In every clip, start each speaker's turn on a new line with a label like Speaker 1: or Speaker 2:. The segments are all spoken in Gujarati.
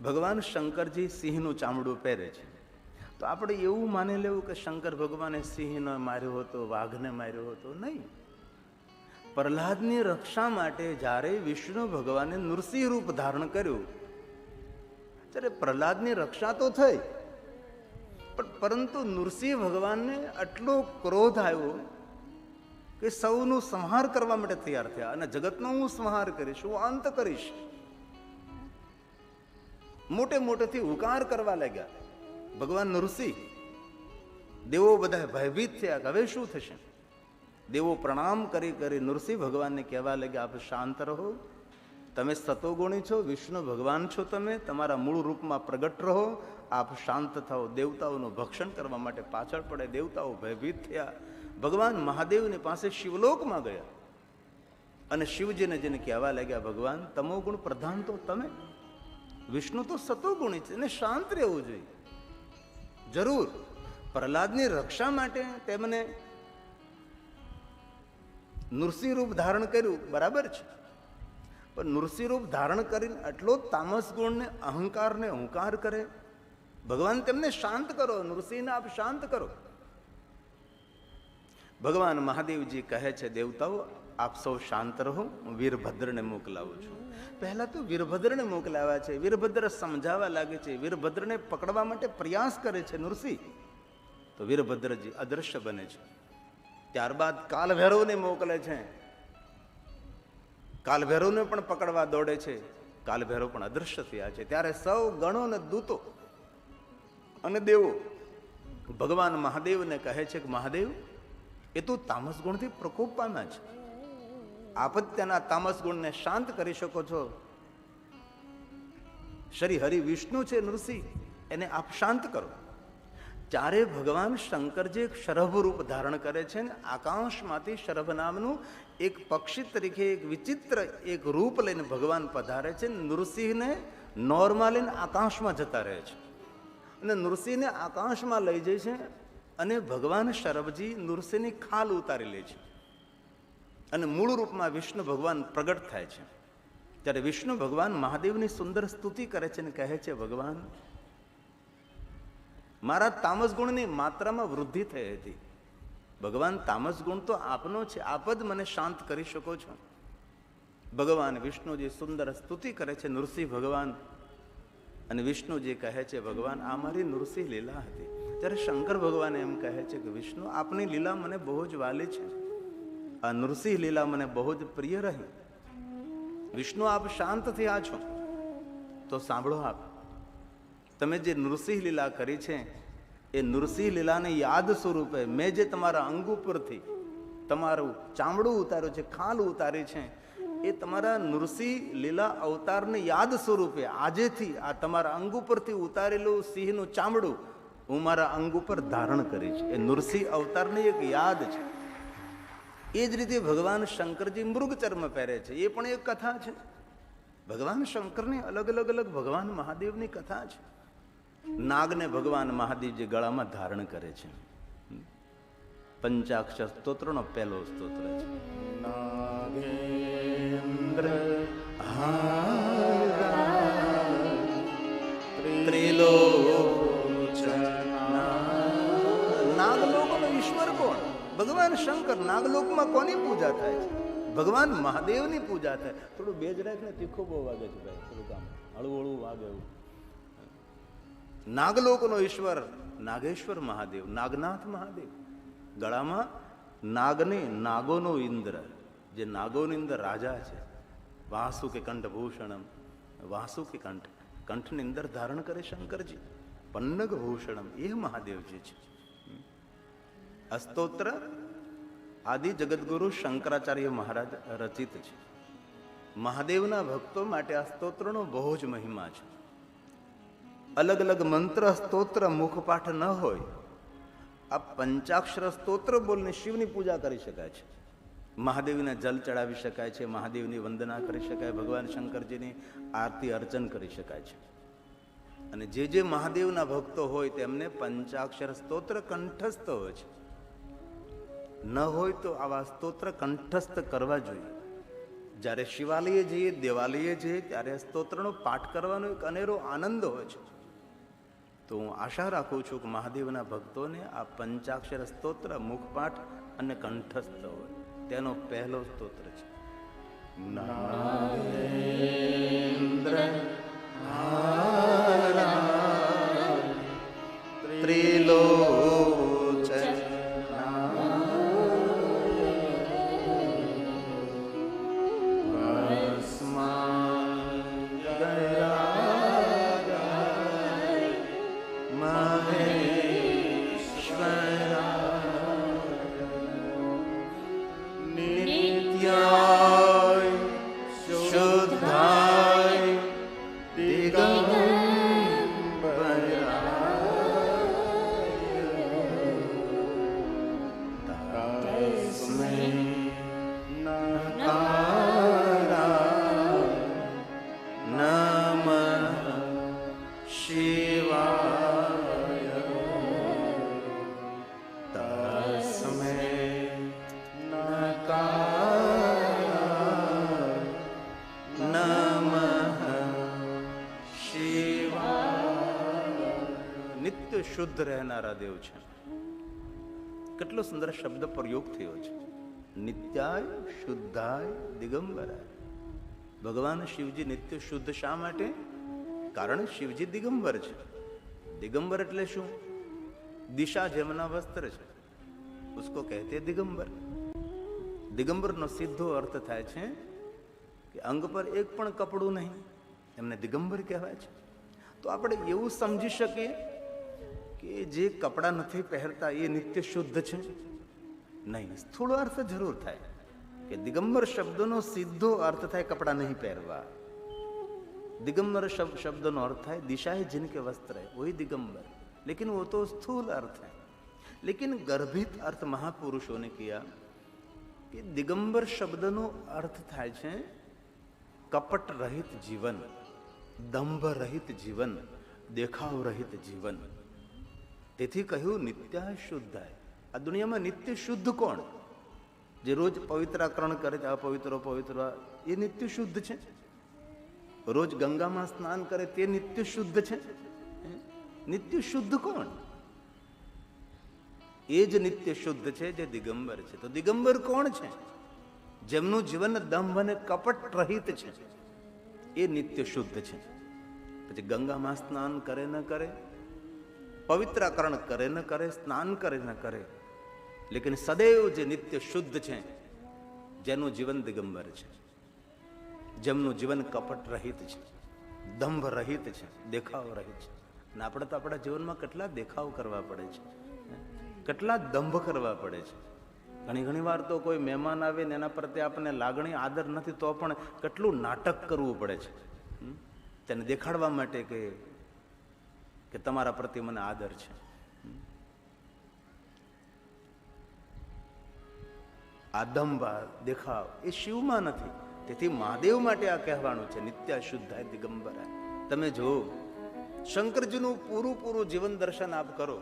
Speaker 1: ભગવાન શંકરજી સિંહનું ચામડું પહેરે છે, તો આપણે એવું માની લેવું કે શંકર ભગવાને સિંહને માર્યો હતો, વાઘને માર્યો હતો? નહીં. પ્રહલાદની રક્ષા માટે જ્યારે વિષ્ણુ ભગવાને નૃસિંહ રૂપ ધારણ કર્યું, ત્યારે પ્રહલાદની રક્ષા તો થઈ, પરંતુ નૃસિંહ ભગવાનને આટલો ક્રોધ આવ્યો કે સૌનું સંહાર કરવા માટે તૈયાર થયા, અને જગતનો હું સંહાર કરીશ, હું અંત કરીશ. મોટે મોટેથી હુંકાર કરવા લાગ્યા ભગવાન નૃસિંહ. દેવો બધા ભયભીત થયા કે હવે શું થશે? દેવો પ્રણામ કરી કરી નૃસિંહ ભગવાનને કહેવા લાગ્યા, આપ શાંત રહો, તમે સતોગુણી છો, વિષ્ણુ ભગવાન છો, તમે તમારા મૂળ રૂપમાં પ્રગટ રહો, આપ શાંત થાઓ. દેવતાઓનું ભક્ષણ કરવા માટે પાછળ પડે. દેવતાઓ ભયભીત થયા. ભગવાન મહાદેવની પાસે શિવલોકમાં ગયા અને શિવજીને જેને કહેવા લાગ્યા, ભગવાન તમોગુણ પ્રધાન તો તમે, વિષ્ણુ તો સતોગુણી છે, એને શાંત રહેવું જોઈએ. જરૂર પ્રહલાદની રક્ષા માટે તેમને નૃસિંહ રૂપ ધારણ કર્યું, બરાબર છે, પણ નૃસિંહ રૂપ ધારણ કરીને આટલો તામસ ગુણને, અહંકારને હુંકાર કરે. ભગવાન તેમને શાંત કરો, નૃસિંહને આપ શાંત કરો. ભગવાન મહાદેવજી કહે છે, દેવતાઓ આપ સૌ શાંત રહો, હું વીરભદ્રને મોકલાવું છું. પહેલા તો વીરભદ્રને મોકલાવ્યા છે. વીરભદ્ર સમજાવવા લાગે છે, વીરભદ્રને પકડવા માટે પ્રયાસ કરે છે નૃસિંહ, તો વીરભદ્રજી અદૃશ્ય બને છે. ત્યારબાદ કાલભૈરવને મોકલે છે. કાલભૈરવને પણ પકડવા દોડે છે. કાલભૈરવ પણ અદૃશ્ય થયા છે. ત્યારે સૌ ગણો ને દૂતો અને દેવો ભગવાન મહાદેવને કહે છે કે મહાદેવ, એ તો તામસ ગુણથી પ્રકોપ પામ્યા છે, આપ જ તેના તામસ ગુણને શાંત કરી શકો છો. શ્રી હરિ વિષ્ણુ છે નૃસિંહ, એને આપ શાંત કરો. ત્યારે ભગવાન શંકરજી એક શરભ રૂપ ધારણ કરે છે ને આકાશમાંથી શરભ નામનું એક પક્ષી તરીકે એક વિચિત્ર એક રૂપ લઈને ભગવાન પધારે છે. નૃસિંહને નોરમાં લઈને આકાશમાં જતા રહે છે, અને નૃસિંહને આકાશમાં લઈ જાય છે, અને ભગવાન શરભજી નૃસિંહની ખાલ ઉતારી લે છે, અને મૂળ રૂપમાં વિષ્ણુ ભગવાન પ્રગટ થાય છે. ત્યારે વિષ્ણુ ભગવાન મહાદેવની સુંદર સ્તુતિ કરે છે અને કહે છે, ભગવાન મારા તામસ ગુણની માત્રામાં વૃદ્ધિ થઈ હતી. ભગવાન તામસ ગુણ તો આપનો છે, આપ જ મને શાંત કરી શકો છો. ભગવાન વિષ્ણુજી સુંદર સ્તુતિ કરે છે નૃસિંહ ભગવાન, અને વિષ્ણુજી કહે છે, ભગવાન આ મારી નૃસિંહ લીલા હતી. ત્યારે શંકર ભગવાન એમ કહે છે કે વિષ્ણુ આપની લીલા મને બહુ જ વાલી છે, આ નૃસિંહ લીલા મને બહુ જ પ્રિય રહી. વિષ્ણુ આપ શાંત થયા છો, તો સાંભળો, આપ તમે જે નૃસિંહ લીલા કરી છે, એ નૃસિંહ લીલાને યાદ સ્વરૂપે મેં જે તમારા અંગ ઉપરથી તમારું ચામડું ઉતાર્યું છે, ખાલ ઉતારી છે, એ તમારા નૃસિંહ લીલા અવતારને યાદ સ્વરૂપે આજેથી આ તમારા અંગ ઉપરથી ઉતારેલું સિંહનું ચામડું હું મારા અંગ ઉપર ધારણ કરીશ. એ નૃસિંહ અવતારની એક યાદ છે. એ જ રીતે ભગવાન શંકરજી મૃગ ચર્મ પહેરે છે, એ પણ એક કથા છે. ભગવાન શંકરની અલગ અલગ અલગ ભગવાન મહાદેવની કથા છે. નાગને ભગવાન મહાદેવજી ગળામાં ધારણ કરે છે. પંચાક્ષર સ્તોત્રનો પહેલો સ્તોત્ર છે. નાગેન્દ્ર નાગલોકનો ઈશ્વર કોણ? ભગવાન શંકર. નાગલોકમાં કોની પૂજા થાય છે? ભગવાન મહાદેવની પૂજા થાય. થોડું બેજ રાખ ને, તીખો બહુ વાગે છે ભાઈ, થોડું કામ હળવું હળવું વાગે એવું. નાગલોકનો ઈશ્વર નાગેશ્વર મહાદેવ, નાગનાથ મહાદેવ. ગળામાં નાગની, નાગોનો ઇન્દ્ર, જે નાગોનો ઇન્દ્ર રાજા છે. વાસુકી કંઠભૂષણમ, વાસુકી કંઠ, કંઠની અંદર ધારણ કરે શંકરજી. પન્નગ ભૂષણમ, એ મહાદેવજી છે. આ સ્તોત્ર આદિ જગદગુરુ શંકરાચાર્ય મહારાજ રચિત છે. મહાદેવના ભક્તો માટે આ સ્તોત્રનો બહુ જ મહિમા છે. અલગ અલગ મંત્ર સ્તોત્ર મુખપાઠ ન હોય, આ પંચાક્ષર સ્તોત્ર બોલીને શિવની પૂજા કરી શકાય છે. મહાદેવને જલ ચડાવી શકાય છે, મહાદેવની વંદના કરી શકાય, ભગવાન શંકરજીની આરતી અર્ચન કરી શકાય છે. અને જે જે મહાદેવના ભક્તો હોય તેમને પંચાક્ષર સ્તોત્ર કંઠસ્થ હોય છે. ન હોય તો આવા સ્તોત્ર કંઠસ્થ કરવા જોઈએ. જ્યારે શિવાલયે જઈએ, દેવાલયે જઈએ, ત્યારે સ્તોત્રનો પાઠ કરવાનો એક અનેરો આનંદ હોય છે. તો હું આશા રાખું છું કે મહાદેવના ભક્તોને આ પંચાક્ષર સ્તોત્ર મુખપાઠ અને કંઠસ્થ હોય. તેનો પહેલો સ્તોત્ર છે નાગેન્દ્ર ત્રિલોચન શુદ્ધ રહેનારા દેવ છે. કેટલો સુંદર શબ્દ પ્રયોગ થયો છે, નિત્યાય શુદ્ધાય દિગંબરાય. ભગવાન શિવજી નિત્ય શુદ્ધ શા માટે? કારણ શિવજી દિગંબર છે. દિગંબર એટલે શું? દિશા જેમના વસ્ત્ર છે, ઉસકો કહેતે દિગંબર. દિગંબરનો સીધો અર્થ થાય છે કે અંગ પર એક પણ કપડું નહીં, એમને દિગંબર કહેવાય છે. તો આપણે એવું સમજી શકીએ કે જે કપડાં નથી પહેરતા એ નિત્ય શુદ્ધ છે? નહીં, સ્થૂળ અર્થ જરૂર થાય કે દિગંબર શબ્દનો સીધો અર્થ થાય કપડાં નહીં પહેરવા. दिगंबर शब्द नो अर्थ है दिशा है जिनके वस्त्र है वही दिगंबर, लेकिन वो तो स्थूल अर्थ है. लेकिन गर्भित अर्थ महापुरुषों ने किया कि दिगंबर शब्द नो अर्थ थाय छे कपट रहित जीवन, दंभ रहित जीवन, देखाव रहित जीवन. તેથી કહ્યું નિત્ય શુદ્ધાય. આ દુનિયામાં નિત્ય શુદ્ધ કોણ? જે રોજ પવિત્રાકરણ કરે છે, અપવિત્રો પવિત્ર, એ નિત્ય શુદ્ધ છે. રોજ ગંગામાં સ્નાન કરે તે નિત્ય શુદ્ધ છે. નિત્ય શુદ્ધ કોણ? એ જ નિત્ય શુદ્ધ છે જે દિગંબર છે. તો દિગંબર કોણ છે? જેમનું જીવન દંભ અને કપટ રહિત છે, એ નિત્ય શુદ્ધ છે. પછી ગંગામાં સ્નાન કરે ન કરે, પવિત્રાકરણ કરે ન કરે, સ્નાન કરે ન કરે, લેકિન સદૈવ જે નિત્ય શુદ્ધ છે, જેનું જીવન દિગંબર છે, જેમનું જીવન કપટ રહિત છે, દંભ રહિત છે, દેખાવ રહિત છે. અને આપણે તો આપણા જીવનમાં કેટલા દેખાવ કરવા પડે છે, કેટલા દંભ કરવા પડે છે. ઘણી વાર તો કોઈ મહેમાન આવે ને એના પ્રત્યે આપણને લાગણી આદર નથી તો પણ કેટલું નાટક કરવું પડે છે તેને દેખાડવા માટે કે તમારા પ્રત્યે મને આદર છે. આ દંભ દેખાવ એ શિવમાં નથી. તેથી મહાદેવ માટે આ કહેવાનું છે નિત્ય શુદ્ધાય દિગંબરાય. તમે જો શંકરજીનું પૂરું જીવન દર્શન આપ કરો,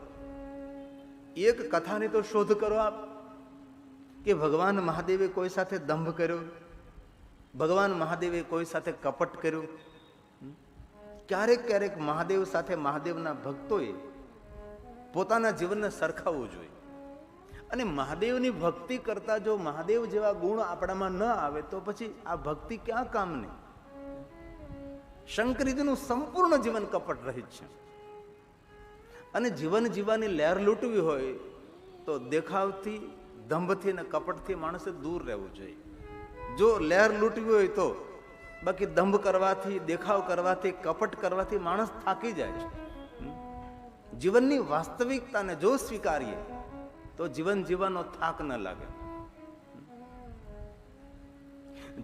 Speaker 1: એક કથાની તો શોધ કરો આપ કે ભગવાન મહાદેવે કોઈ સાથે દંભ કર્યો, ભગવાન મહાદેવે કોઈ સાથે કપટ કર્યું. ક્યારેક મહાદેવ સાથે મહાદેવના ભક્તોએ પોતાના જીવનને સરખાવવું જોઈએ. અને મહાદેવની ભક્તિ કરતા જો મહાદેવ જેવા ગુણ આપણામાં ન આવે તો પછી આ ભક્તિ ક્યાં કામની? શંકરીજીનું સંપૂર્ણ જીવન કપટ રહિત છે. અને જીવન જીવવાની લહેર લૂંટવી હોય તો દેખાવથી, દંભથી અને કપટથી માણસે દૂર રહેવું જોઈએ. જો લહેર લૂંટવી હોય તો, બાકી દંભ કરવાથી, દેખાવ કરવાથી, કપટ કરવાથી માણસ થાકી જાય છે. જીવનની વાસ્તવિકતાને જો સ્વીકારીએ તો જીવન જીવવાનો થાક ન લાગે.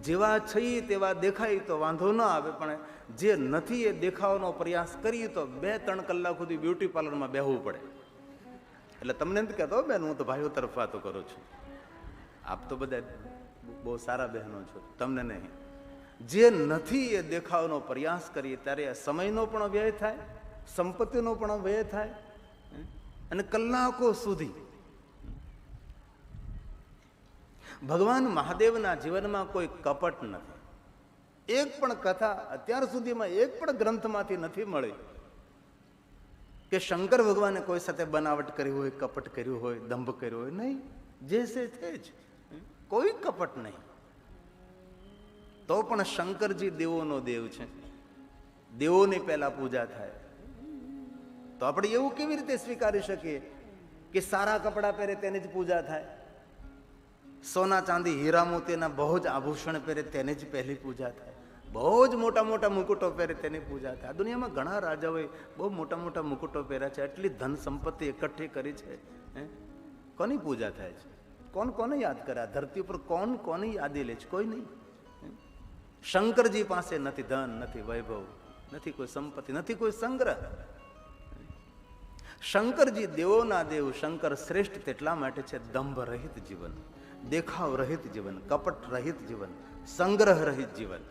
Speaker 1: જેવા છીએ તેવા દેખાય તો વાંધો ન આવે, પણ જે નથી એ દેખાવાનો પ્રયાસ કરીએ તો 2-3 કલાક સુધી બ્યુટી પાર્લરમાં બેહવું પડે. એટલે તમને નથી કહેતો બેન, હું તો ભાઈઓ તરફ વાતો કરું છું, આપ તો બધા બહુ સારા બહેનો છો, તમને નહીં. જે નથી એ દેખાવાનો પ્રયાસ કરીએ ત્યારે સમયનો પણ વ્યય થાય, સંપત્તિનો પણ વ્યય થાય, અને કલાકો સુધી. ભગવાન મહાદેવના જીવનમાં કોઈ કપટ નથી. એક પણ કથા અત્યાર સુધીમાં એક પણ ગ્રંથમાંથી નથી મળી કે શંકર ભગવાને કોઈ સાથે બનાવટ કરી હોય, કપટ કર્યું હોય, દંભ કર્યો હોય. નહીં, જે છે જ, કોઈ કપટ નહીં. તો પણ શંકરજી દેવોનો દેવ છે, દેવોની પહેલા પૂજા થાય. તો આપણે એવું કેવી રીતે સ્વીકારી શકીએ કે સારા કપડાં પહેરે તેની જ પૂજા થાય, સોના ચાંદી હીરા મોતીના બહુ જ આભૂષણ પહેરે તેની જ પહેલી પૂજા થાય, બહુ જ મોટા મોટા મુકુટો પહેરે તેની પૂજા થાય? આ દુનિયામાં ઘણા રાજાઓએ બહુ મોટા મોટા મુકુટો પહેર્યા છે, એટલી ધન સંપત્તિ એકઠી કરી છે, કોની પૂજા થાય છે? કોણ કોને યાદ કરે? આ ધરતી ઉપર કોણ કોની યાદી લે છે? કોઈ નહીં. શંકરજી પાસે નથી ધન, નથી વૈભવ, નથી કોઈ સંપત્તિ, નથી કોઈ સંગ્રહ. શંકરજી દેવોના દેવ. શંકર શ્રેષ્ઠ તેટલા માટે છે દંભ રહિત જીવન, દેખાવ રહિત જીવન, કપટ રહિત જીવન, સંગ્રહ રહિત જીવન.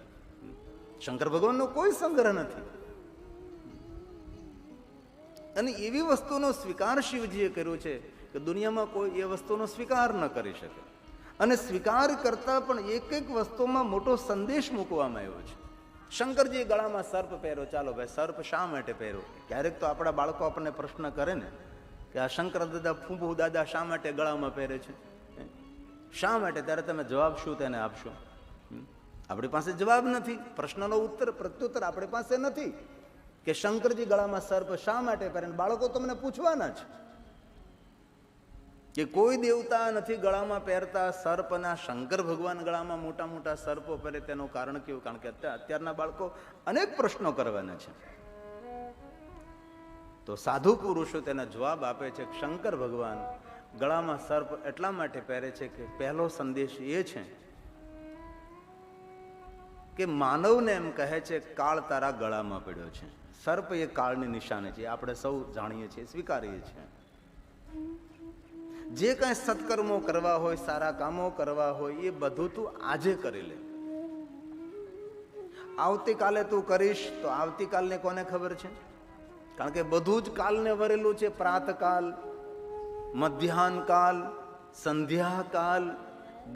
Speaker 1: શંકર ભગવાનનો કોઈ સંગ્રહ નથી. અને એવી વસ્તુનો સ્વીકાર શિવજીએ કર્યો છે કે દુનિયામાં કોઈ એ વસ્તુનો સ્વીકાર ન કરી શકે. અને સ્વીકાર કરતા પણ એક એક વસ્તુમાં મોટો સંદેશ મૂકવામાં આવ્યો છે. શંકરજી ગળામાં સર્પ પહેર્યો. ચાલો ભાઈ, સર્પ શા માટે પહેર્યો? ક્યારેક તો આપણા બાળકો આપણને પ્રશ્ન કરે ને કે આ શંકર દાદા, ફૂંપુ દાદા શા માટે ગળામાં પહેરે છે, શા માટે? ત્યારે તમે જવાબ શું તેને આપશો? આપણી પાસે જવાબ નથી. પ્રશ્નનો ઉત્તર, પ્રત્યુત્તર આપણી પાસે નથી કે શંકરજી ગળામાં સર્પ શા માટે પહેરે. બાળકો તમને પૂછવાના છે કે કોઈ દેવતા નથી ગળામાં પહેરતા સર્પના, શંકર ભગવાન ગળામાં મોટા મોટા સર્પો પહેરે, તેનું કારણ કેવું? કારણ કે અત્યારના બાળકો અનેક પ્રશ્નો કરવાના છે. તો સાધુ પુરુષો તેના જવાબ આપે છે કે શંકર ભગવાન ગળામાં સર્પ એટલા માટે પહેરે છે કે પહેલો સંદેશ એ છે કે માનવને એમ કહે છે કાળ તારા ગળામાં પડ્યો છે. સર્પ એ કાળની નિશાની છે, આપણે સૌ જાણીએ છીએ, સ્વીકારીએ છીએ. જે કાંઈ સત્કર્મો કરવા હોય, સારા કામો કરવા હોય, એ બધું તું આજે કરી લે. આવતીકાલે તું કરીશ તો આવતીકાલને કોને ખબર છે? કારણ કે બધું જ કાલને વરેલું છે. પ્રાતકાલ, મધ્યાહન કાલ, સંધ્યાકાલ,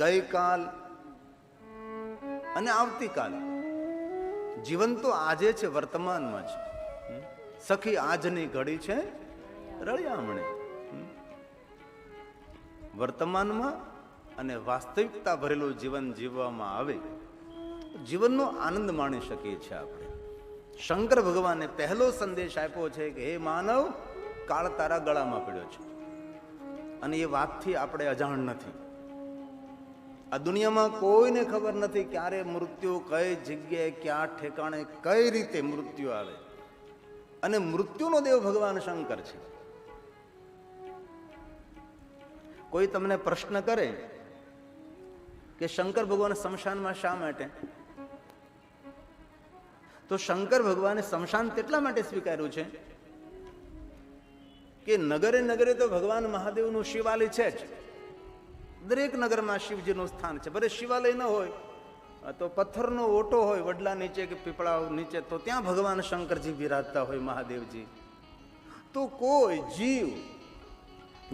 Speaker 1: ગઈકાલ અને આવતીકાલ. જીવન તો આજે છે, વર્તમાનમાં છે. સખી આજની ઘડી છે રળિયામણે. વર્તમાનમાં અને વાસ્તવિકતા ભરેલું જીવન જીવવામાં આવે, જીવનનો આનંદ માણી શકીએ છીએ આપણે. શંકર ભગવાને પહેલો સંદેશ આપ્યો છે કે હે માનવ, કાળ તારા ગળામાં પડ્યો છે. અને એ વાતથી આપણે અજાણ નથી. આ દુનિયામાં કોઈને ખબર નથી ક્યારે મૃત્યુ, કઈ જગ્યાએ, ક્યાં ઠેકાણે, કઈ રીતે મૃત્યુ આવે. અને મૃત્યુનો દેવ ભગવાન શંકર છે. કોઈ તમને પ્રશ્ન કરે કે શંકર ભગવાન સ્મશાનમાં શા માટે, તો શંકર ભગવાને સ્મશાન તેટલા માટે સ્વીકાર્યું છે કે નગરે નગરે તો ભગવાન મહાદેવનું શિવાલય છે જ. દરેક નગરમાં શિવજીનું સ્થાન છે. ભલે શિવાલય ન હોય તો પથ્થરનો ઓટો હોય વડલા નીચે કે પીપળા નીચે, તો ત્યાં ભગવાન શંકરજી બિરાજતા હોય, મહાદેવજી. તો કોઈ જીવ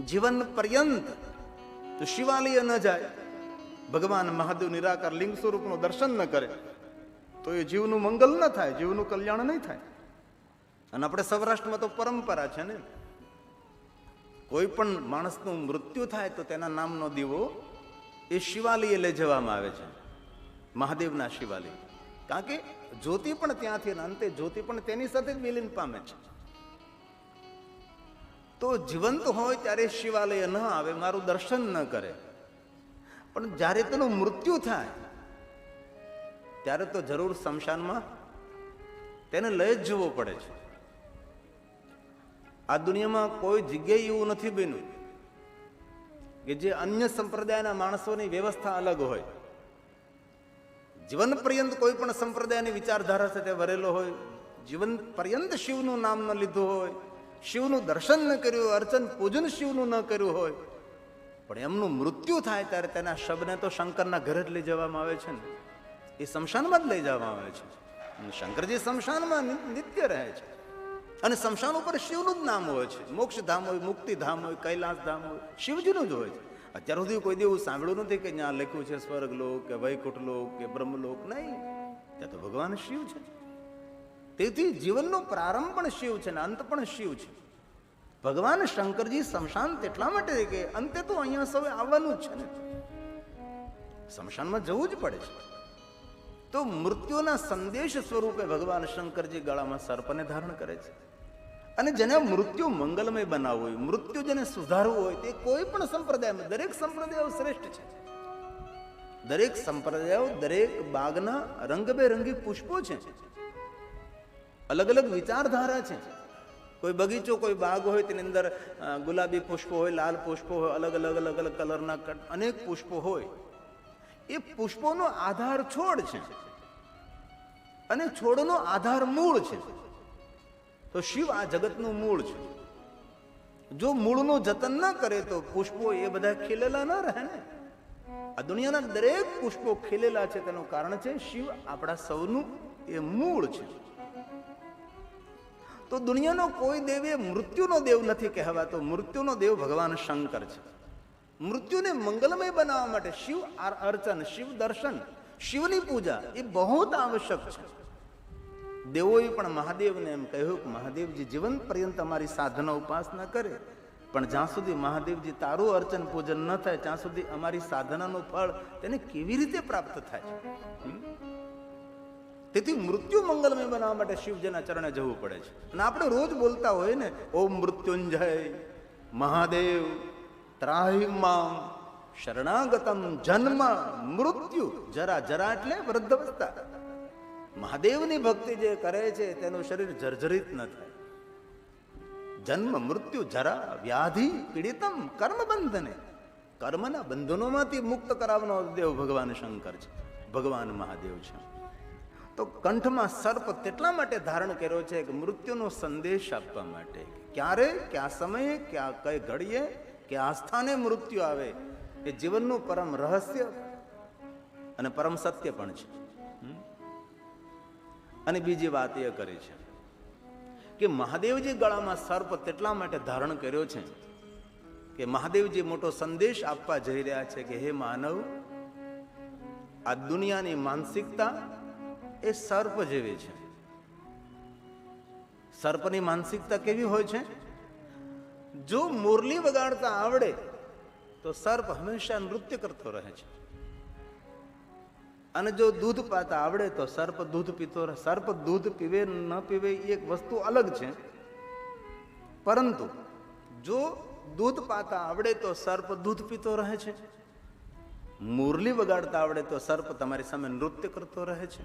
Speaker 1: જીવન પર્યંત તો શિવાલય ન જાય, ભગવાન મહાદેવ નિરાકાર લિંગ સ્વરૂપનું દર્શન ન કરે, તો એ જીવનું મંગલ ન થાય, જીવનું કલ્યાણ નહીં થાય. અને આપણે સૌરાષ્ટ્રમાં તો પરંપરા છે ને, કોઈ પણ માણસનું મૃત્યુ થાય તો તેના નામનો દીવો એ શિવાલયે લઈ જવામાં આવે છે, મહાદેવના શિવાલય. કારણ કે જ્યોતિ પણ ત્યાંથી, અંતે જ્યોતિ પણ તેની સાથે જ વિલીન પામે છે. તો જીવંત હોય ત્યારે શિવાલય ન આવે, મારું દર્શન ન કરે. પણ જ્યારે તેનું મૃત્યુ થાય ત્યારે તો જરૂર સ્મશાનમાં તેને લઈ જ જવો પડે છે. આ દુનિયામાં કોઈ જગ્યાએ એવું નથી બન્યું કે જે અન્ય સંપ્રદાયના માણસોની વ્યવસ્થા અલગ હોય. જીવન પર્યંત કોઈ પણ સંપ્રદાયની વિચારધારા સાથે વરેલો હોય, જીવન પર્યંત શિવનું નામ ન લીધું હોય, શિવનું દર્શન ન કર્યું, અર્ચન પૂજન શિવનું ન કર્યું હોય, પણ એમનું મૃત્યુ થાય ત્યારે તેના શબને તો શંકરના ઘરે જ લઈ જવામાં આવે છે ને, એ સ્મશાનમાં જ લઈ જવામાં આવે છે. શંકરજી સ્મશાનમાં નિત્ય રહે છે. અને સ્મશાન ઉપર શિવનું જ નામ હોય છે. મોક્ષધામ હોય, મુક્તિધામ હોય, કૈલાસધામ હોય, શિવજીનું જ હોય છે. અત્યાર સુધી કોઈ દિવસ સાંભળ્યું નથી કે ત્યાં લખ્યું છે સ્વર્ગલોક કે વૈકુંઠલોક કે બ્રહ્મલોક. નહીં, ત્યાં તો ભગવાન શિવ છે. તેથી જીવનનો પ્રારંભ પણ શિવ છે ને અંત પણ શિવ છે. ભગવાન શંકરજી સ્મશાન તેટલા માટે કે અંતે તો અહીંયા સૌ આવવાનું જ છે ને, સ્મશાનમાં જવું જ પડે છે. તો મૃત્યુના સંદેશ સ્વરૂપે ભગવાન શંકરજી ગળામાં સર્પને ધારણ કરે છે. અને જેને મૃત્યુ મંગલમય બનાવવું હોય, મૃત્યુ જેને સુધારવું હોય, તે કોઈ પણ સંપ્રદાયમાં, દરેક સંપ્રદાયો શ્રેષ્ઠ છે. દરેક સંપ્રદાયો, દરેક બાગના રંગબેરંગી પુષ્પો છે, અલગ અલગ વિચારધારા છે. કોઈ બગીચો, કોઈ બાગ હોય, તેની અંદર ગુલાબી પુષ્પો હોય, લાલ પુષ્પો હોય, અલગ અલગ અલગ અલગ કલરના અનેક પુષ્પો હોય. એ પુષ્પોનો આધાર છોડ છે અને છોડનો આધાર મૂળ છે. તો શિવ આ જગતનું મૂળ છે. જો મૂળનું જતન ન કરે તો પુષ્પો એ બધા ખીલેલા ન રહે ને. આ દુનિયાના દરેક પુષ્પો ખીલેલા છે, તેનું કારણ છે શિવ આપણા સૌનું એ મૂળ છે. તો દુનિયાનો કોઈ દેવ એ મૃત્યુનો દેવ નથી કહેવાતો. મૃત્યુનો દેવ ભગવાન શંકર છે. મૃત્યુને મંગલમય બનાવવા માટે શિવ અર્ચન, શિવ દર્શન, શિવની પૂજા એ બહુ આવશ્યક છે. દેવોએ પણ મહાદેવને એમ કહ્યું કે મહાદેવજી જીવન પર્યંત અમારી સાધના ઉપાસના કરે, પણ જ્યાં સુધી મહાદેવજી તારું અર્ચન પૂજન ન થાય ત્યાં સુધી અમારી સાધનાનું ફળ તેને કેવી રીતે પ્રાપ્ત થાય? તેથી મૃત્યુ મંગલમય બનાવવા માટે શિવજીના ચરણે જવું પડે છે. અને આપણે રોજ બોલતા હોય ને, ઓમ મૃત્યુંજય મહાદેવ ત્રાહિ મામ શરણાગતમ જન્મ મૃત્યુ જરા. જરા એટલે વૃદ્ધાવસ્થા. મહાદેવની ભક્તિ જે કરે છે તેનું શરીર જર્જરિત ન થાય. જન્મ મૃત્યુ જરા વ્યાધિ પીડિતમ કર્મ બંધને, કર્મના બંધનોમાંથી મુક્ત કરાવવાનો દેવ ભગવાન શંકર છે, ભગવાન મહાદેવ છે. તો કંઠમાં સર્પ તેટલા માટે ધારણ કર્યો છે કે મૃત્યુનો સંદેશ આપવા માટે. ક્યારે, કયા સમયે, કઈ ઘડીએ, કયા સ્થાને મૃત્યુ આવે એ જીવનનું પરમ રહસ્ય અને પરમ સત્ય પણ છે. અને બીજી વાત એ કરી છે કે મહાદેવજી ગળામાં સર્પ તેટલા માટે ધારણ કર્યો છે કે મહાદેવજી મોટો સંદેશ આપવા જઈ રહ્યા છે કે હે માનવ, આ દુનિયાની માનસિકતા એ સર્પ જેવી છે. સર્પની માનસિકતા કેવી હોય છે? જો મુરલી વગાડતા આવડે તો સર્પ હંમેશા નૃત્ય કરતો રહે છે, અને જો દૂધ પાતા આવડે તો સર્પ દૂધ પીતો રહે. સર્પ દૂધ પીવે ન પીવે એ એક વસ્તુ અલગ છે, પરંતુ જો દૂધ પાતા આવડે તો સર્પ દૂધ પીતો રહે છે. મુરલી વગાડતા આવડે તો સર્પ તમારી સામે નૃત્ય કરતો રહે છે.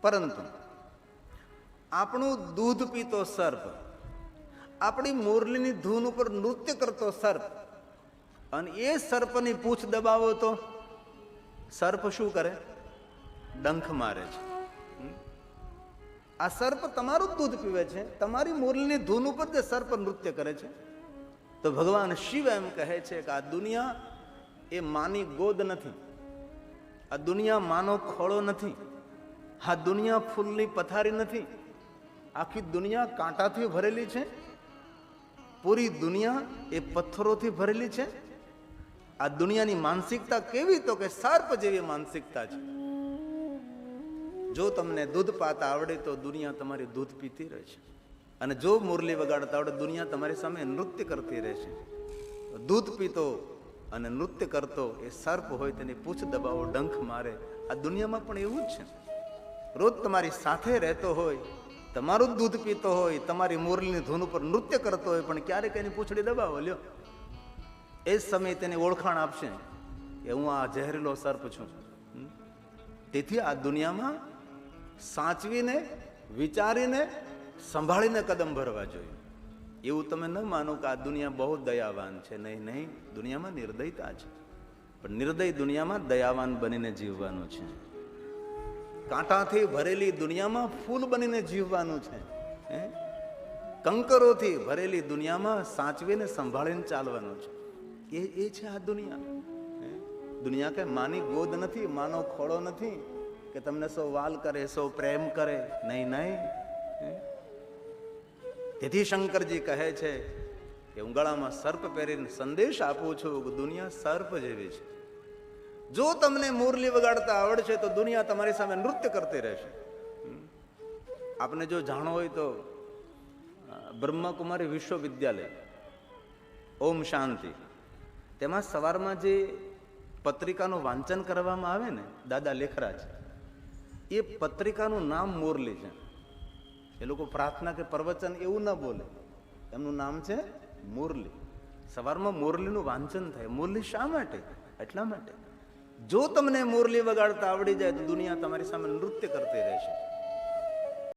Speaker 1: પરંતુ આપણું દૂધ પીતો સર્પ, આપણી મુરલીની ધૂન ઉપર નૃત્ય કરતો સર્પ, અને એ સર્પની પૂંછ દબાવો તો સર્પ શું કરે? ડંખ મારે છે. આ સર્પ તમારું દૂધ પીવે છે, તમારી મુરલીની ધૂન ઉપર જે સર્પ નૃત્ય કરે છે. તો ભગવાન શિવ એમ કહે છે કે આ દુનિયા એ માની ગોદ નથી, આ દુનિયા માનો ખોળો નથી, આ દુનિયા ફૂલની પથારી નથી. આખી દુનિયા કાંટાથી ભરેલી છે, પૂરી દુનિયા એ પથ્થરોથી ભરેલી છે. આ દુનિયાની માનસિકતા કેવી? તો કે સર્પ જેવી માનસિકતા છે. જો તમને દૂધ પાતા આવડે તો દુનિયા તમારી દૂધ પીતી રહે છે, અને જો મુરલી વગાડતા આવડે દુનિયા તમારી સામે નૃત્ય કરતી રહે છે. દૂધ પીતો અને નૃત્ય કરતો એ સર્પ હોય, તેની પૂંછ દબાવો, ડંખ મારે. આ દુનિયામાં પણ એવું જ છે. રોજ તમારી સાથે રહેતો હોય, તમારું દૂધ પીતો હોય, તમારી મુરલીની ધૂન ઉપર નૃત્ય કરતો હોય, પણ ક્યારેક એની પૂંછડી દબાવો લ્યો, એ જ સમયે તેને ઓળખાણ આપશે કે હું આ ઝેરીલો સર્પ છું. તેથી આ દુનિયામાં સાચવીને, વિચારીને, સંભાળીને કદમ ભરવા જોઈએ. એવું તમે ન માનો કે આ દુનિયા બહુ દયાવાન છે. નહીં નહીં, દુનિયામાં નિર્દયતા છે, પણ નિર્દય દુનિયામાં દયાવાન બનીને જીવવાનું છે. કાંટાથી ભરેલી દુનિયામાં ફૂલ બનીને જીવવાનું છે. કંકરોથી ભરેલી દુનિયામાં સાચવીને સંભાળીને ચાલવાનું છે. એ છે આ દુનિયા. દુનિયા કઈ માની ગોદ નથી, માનો ખોળો નથી કે તમને સૌ વાલ કરે, સૌ પ્રેમ કરે. નહીં નહીં. તેથી શંકરજી કહે છે કે કે હું ગળામાં સર્પ પહેરીને સંદેશ આપું છું કે દુનિયા સર્પ જેવી છે. જો તમને મુરલી વગાડતા આવડશે તો દુનિયા તમારી સામે નૃત્ય કરતી રહેશે. આપને જો જાણો હોય તો બ્રહ્માકુમારી વિશ્વવિદ્યાલય ઓમ શાંતિ, તેમાં સવારમાં જે પત્રિકાનું વાંચન કરવામાં આવે ને દાદા લેખરાજ, એ પત્રિકાનું નામ મુરલી છે. એ લોકો પ્રાર્થના કે પ્રવચન એવું ના બોલે, એમનું નામ છે મુરલી. સવારમાં મુરલીનું વાંચન થાય. મુરલી શા માટે? એટલા માટે જો તમને મુરલી વગાડતા આવડી જાય તો દુનિયા તમારી સામે નૃત્ય કરતી રહેશે.